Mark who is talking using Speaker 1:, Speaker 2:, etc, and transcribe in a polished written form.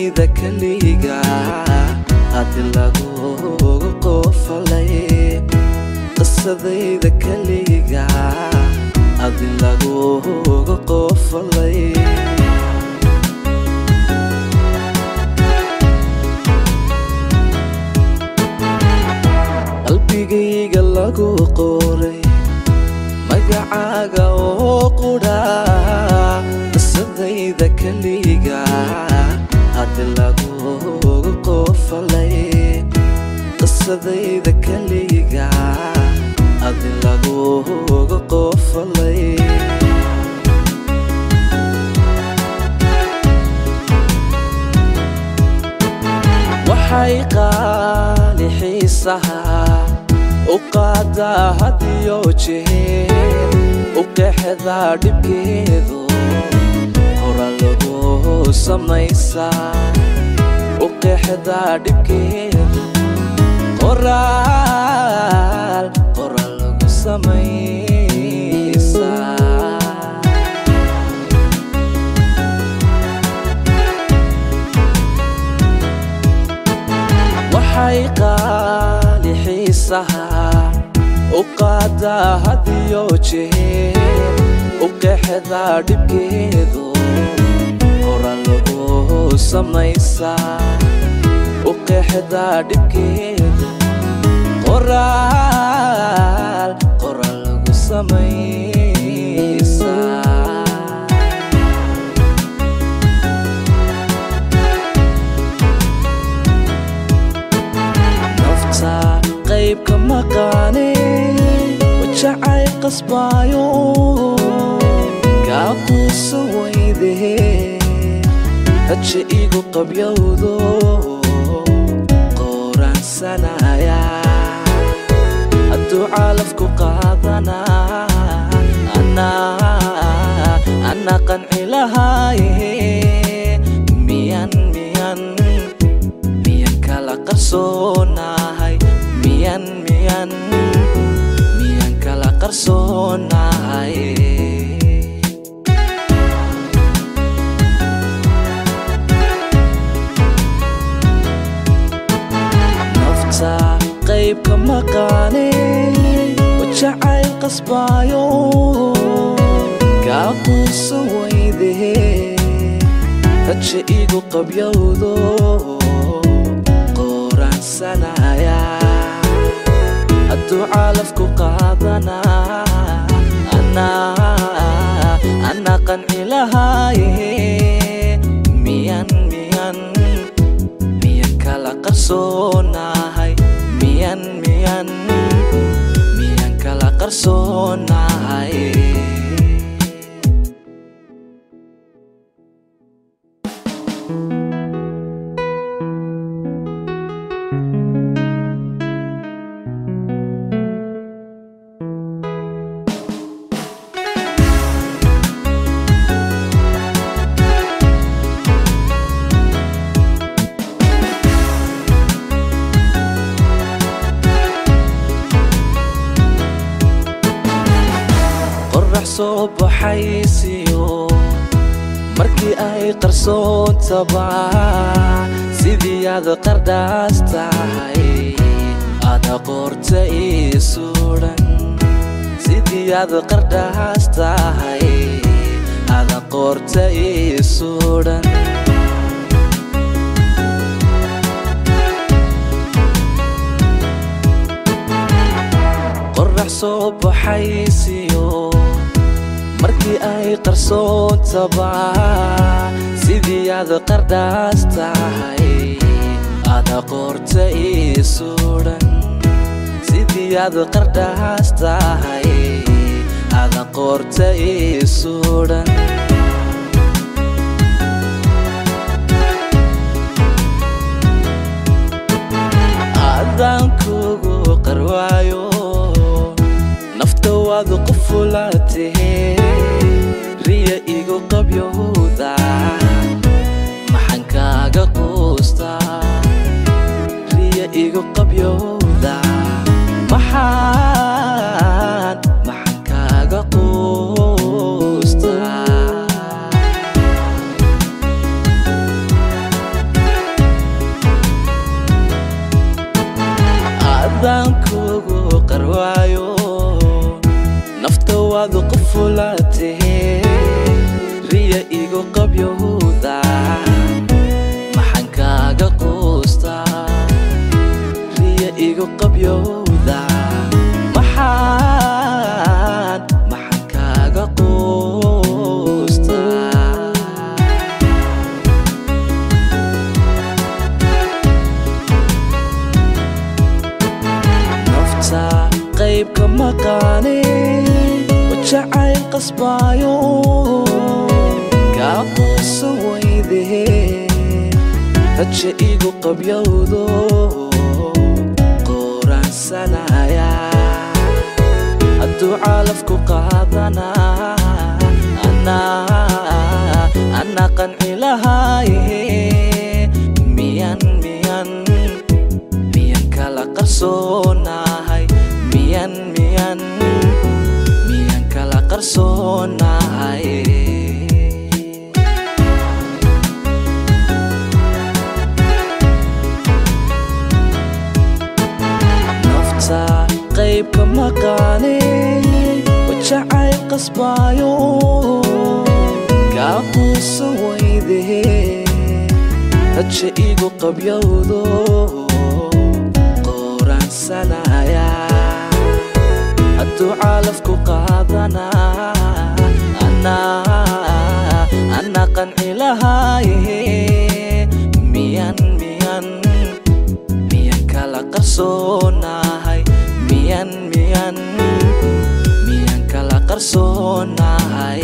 Speaker 1: qisadayda kaliga hadi lagu qofalay qisadayda kaliga hadi lagu qofalay qalbigayga lagu qoray magacaaga oo qura qisadayda kaliga hadi lagu qofalay qisadayda kaliga hadi lagu qofalay waxay qaali xiisaha uqaada hadiyo jeer uqeexda dhibkeedu hora lagu samaysaa uqeexda dhibkeedu qoraal lagu samaysaa waxay qaali xiisaha uqaada hadiyo jeer uqeexda dhibkeedu hora lagu samaysaa uqeexda dhibkeedu qoraal lagu samaysaa qaybka maqaane wajacay qasbaayo kaaquusa weyde haje igu qabyowdo qoraansanaya hadduu calafku qaadana ana qanci lahaaye miyan kala qarsoonahay miyan kala qarsoonahay nafta qaybka maqaane wajacay qasbaayo kaaquusa weyde haje igu qabyowdo qoraansanaya hadduu calafku qaadana ana qanci lahaaye miyan kala qarsoonahay miyan kala qarsoonahay soo baxaysiyo markii ay qarsoontaba sidii aad qardhaas tahay ada qorta ii suudhan sidii aad qardhaas tahay ada qorta ii suudhan qorax soo baxaysiyo markii ay qarsoontaba sidii aad qardhaas tahay ada qorta ii suudhan sidii aad qardhaas tahay ada qorta ii suudhan adaan kugu qarwaayo nafta waad qufulaatee riya igu qabyowda maxaan kaaga quustaa riya igu qabyowda maxaan kaaga quustaa adaan kugu qarwaayo nafta waad qufulaatee riya igu qabyowda maxaan kaaga quustaa riya igu qabyowda maxaan kaaga quustaa nafta qaybka maqaane wajacayl qasbaayo kaaquusan weydee raja igu qabyowdo qoraansanaya hadduu calafku qaadanaa anaa qanci lahaaye miyan kala qarsoonahay miyan kala qarsoonahay nafta qaybka maqaane wajacayl qasbaayo kaaquusan weydee raja igu qabyowdo qoraansanaya hadduu calafku qaadanaa anaa qanci lahaaye miyan kala qarsoonahay miyan kala qarsoonahay